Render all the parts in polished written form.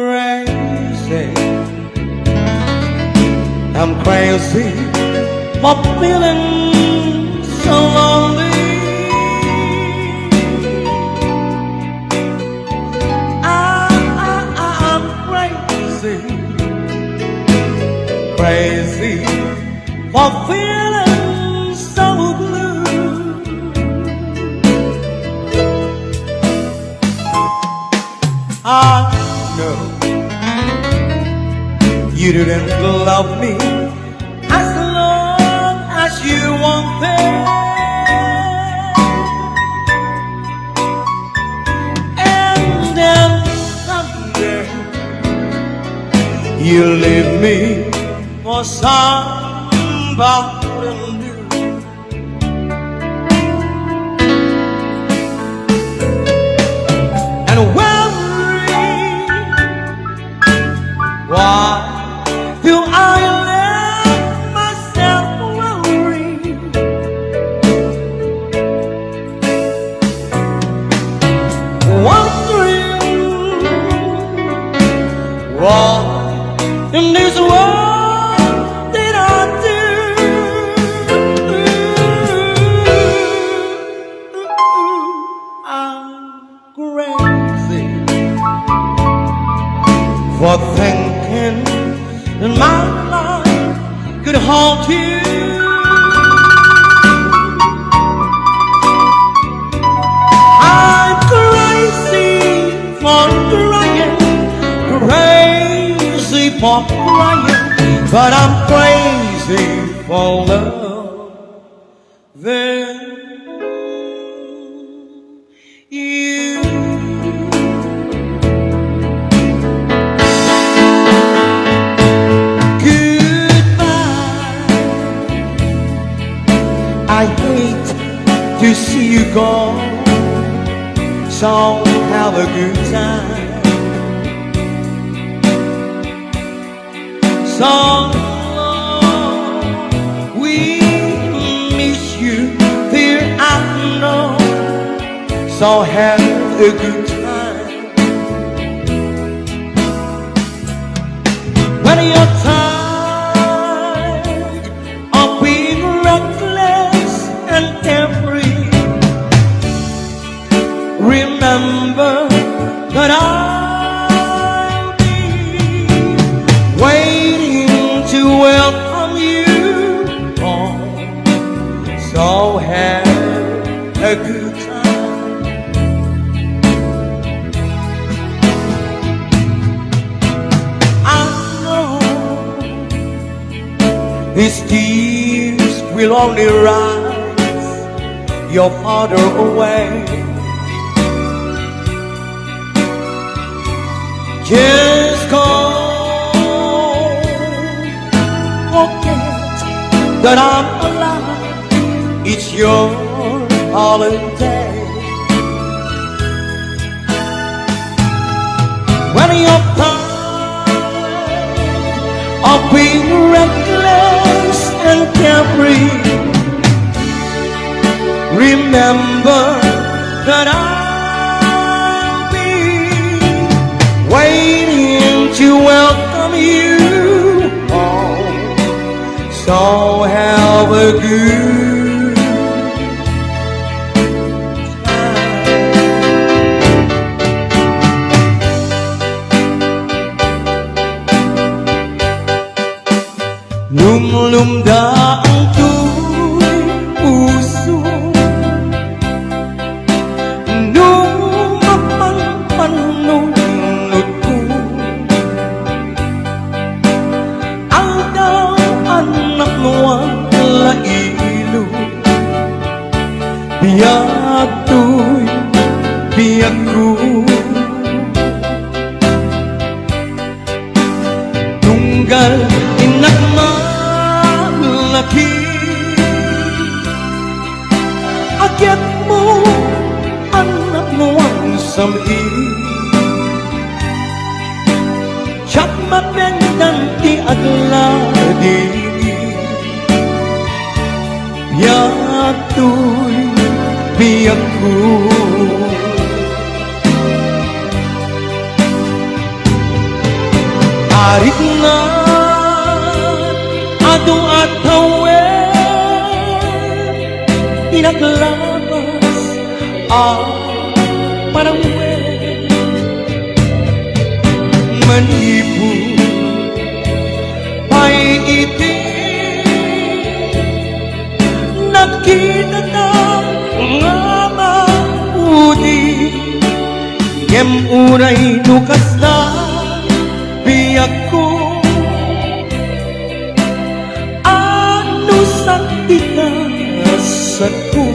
crazy. I'm crazy for feeling so lonely. I'm crazy, crazy for feeling so blue. I know you didn't love me as long as you wanted, and then someday you leave me for somebody new. And worry, why do I let myself worry? Wondering what in this world did I do? I'm crazy for thinking that my life could haunt you. I'm crazy for crying, crazy for crying, but I'm crazy for loving you. I hate to see you go, so have a good time. So we miss you, dear, I know, so have a good time. When you're tired of being reckless and carefree, remember that I'll be waiting to welcome you home. So have a good time. I know these tears will only rise your father away. Just go, forget that I'm alive. It's your holiday. When you're tired of being reckless and carefree, remember that I'll be waiting to welcome you home. So have a good time. Lumlumda ang tuloy puso, numapangpanunod ko. Ang daw anak mo ang lailo, biyak to'y biyak ko. Tunggal inak malaki, akyat mo anak mo ang samhi. Siya't mabendan ti agladi, biyak to'y biyak ko. Kahit na ado at hawin, pinaglabas ang panahon. Manipon pa'y itin, nakita na nga maudi, yem uray lukas na biyak ko. Ano sa tinasan ko,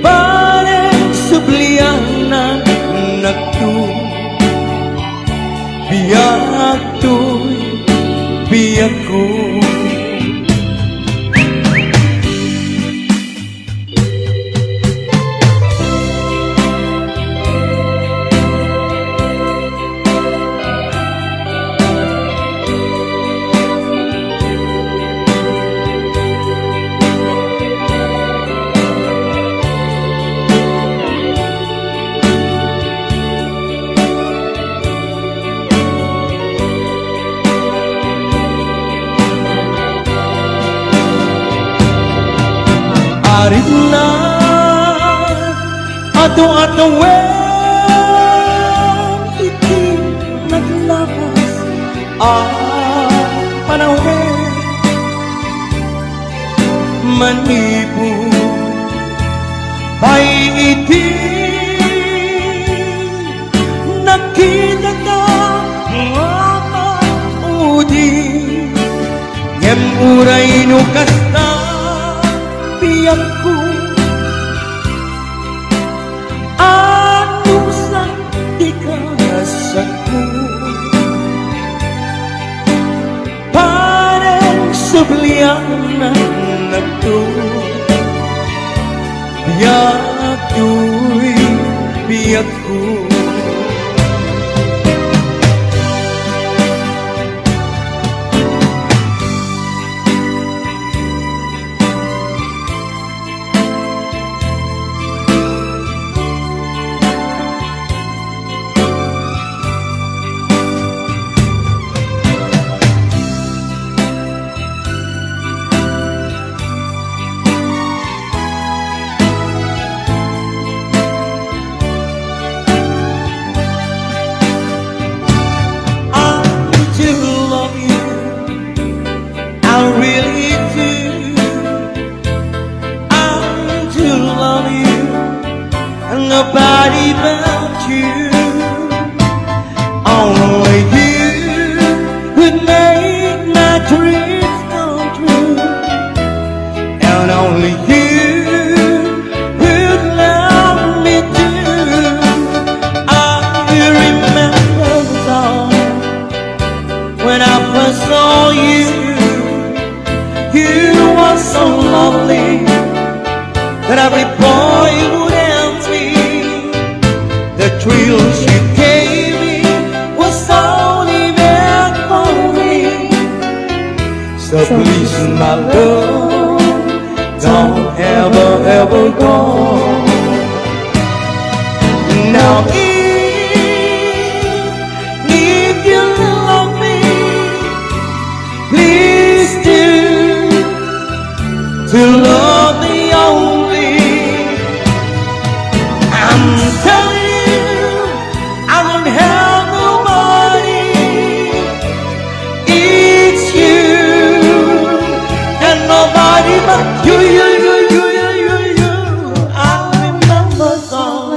bareng subliyan na nagtu, biyak to'y biyak ko. Kahit na ato-atawin, itin naglabas ang panahon. Manipon pa'y itin, nakita ka mga maudi, yem uray nukas na biyak ko. Ano sa tikasan ko, parang subliyan na nagto, biyak to'y biyak ko. I really do. I do love you, and nobody but you. Only you would make my dreams come true, and only you would love me too. I remember the time when I first saw you. You were so lovely that every boy would envy. The thrills you gave me was only meant for me. So please, my love, don't ever, ever go. Now if you love me, please do. To love me only. I'm telling you, I don't have nobody. It's you, and nobody but you. I remember so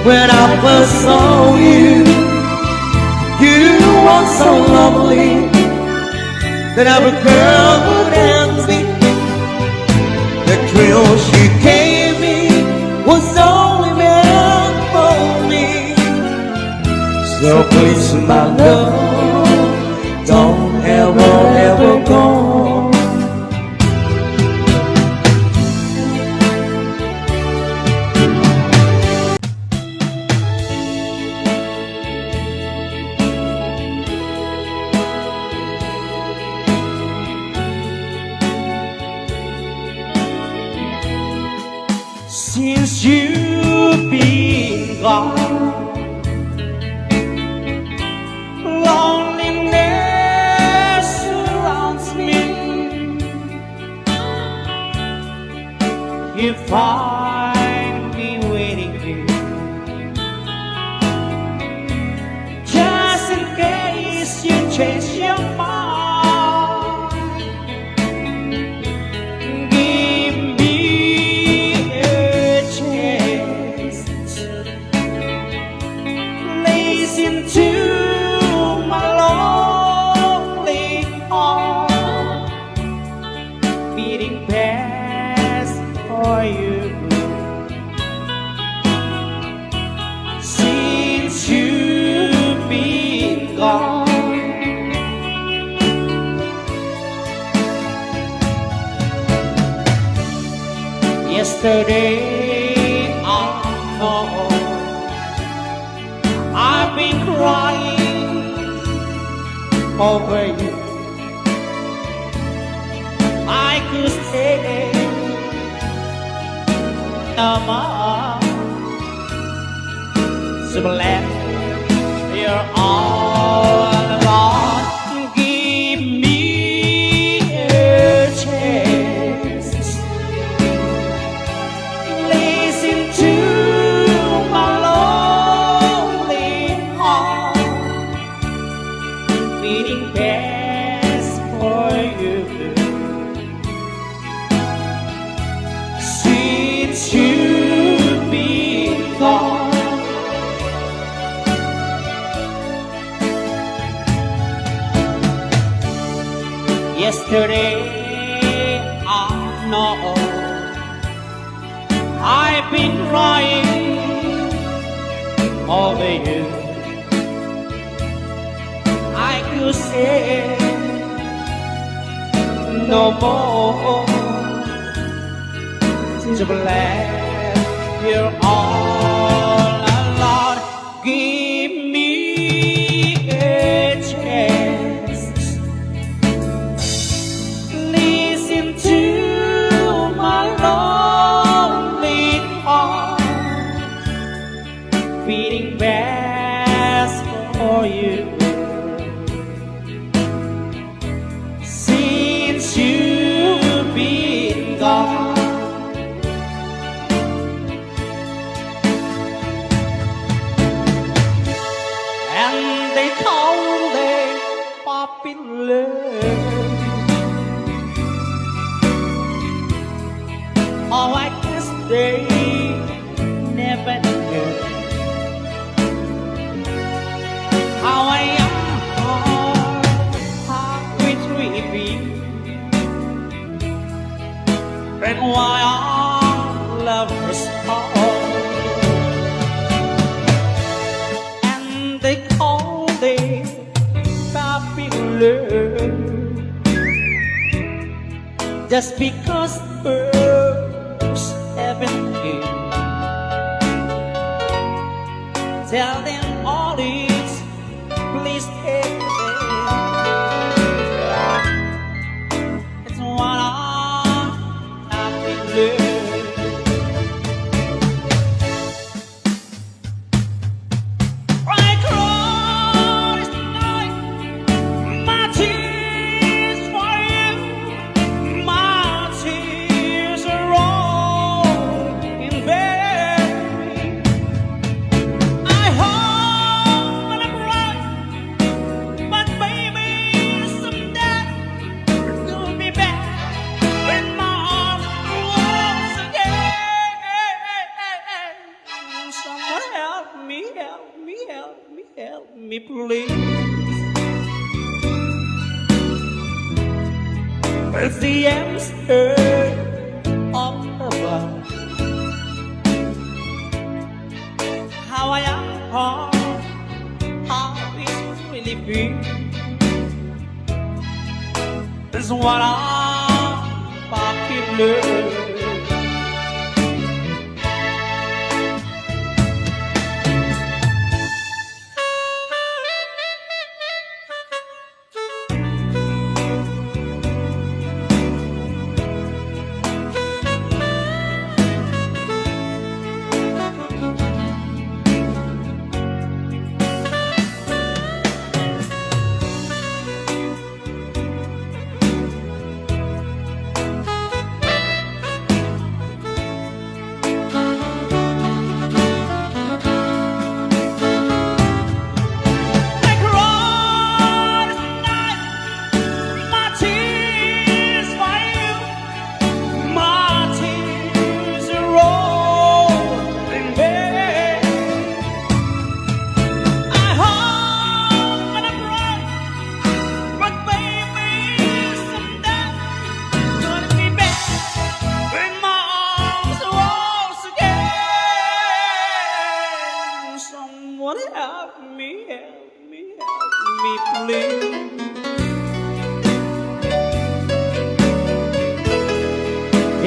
when I first saw you. You were so lovely that every girl would envy. The thrills she gave me was only meant for me. So please, my love, don't ever, ever go. Since you've been gone, find me waiting here, just in case you change your mind. Give me a chance, listen to my lonely heart beating fast for you. Since you've been gone, yesterday I know I've been crying over you. I could stay no more, so let you're all alone. Give me a chance, listen to my lonely heart beating fast for you. Since you've been gone, yesterday I know I've been crying over you. I could say no more, so glad you're all alone. Give me a chance, listen to my lonely heart beating fast for you. Since you've been gone, and they call it popular. Oh, I guess they never knew how I am, how it really be, and why our love is hard. And they call it popular just because birds haven't been. Tell them all is, please take them. It's what I'm popular. Help me, please. It's the answer of love. How I am, how it really feels. Is what I'm popular. help me, please.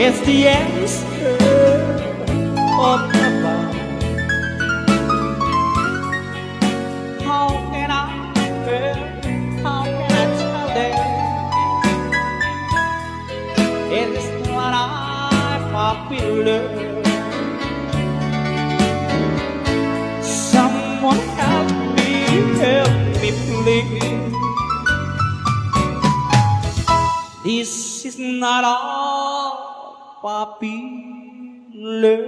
It's the answer of the bomb. How can I tell them? It's what I'm popular. Someone help me, please. This is not all popular.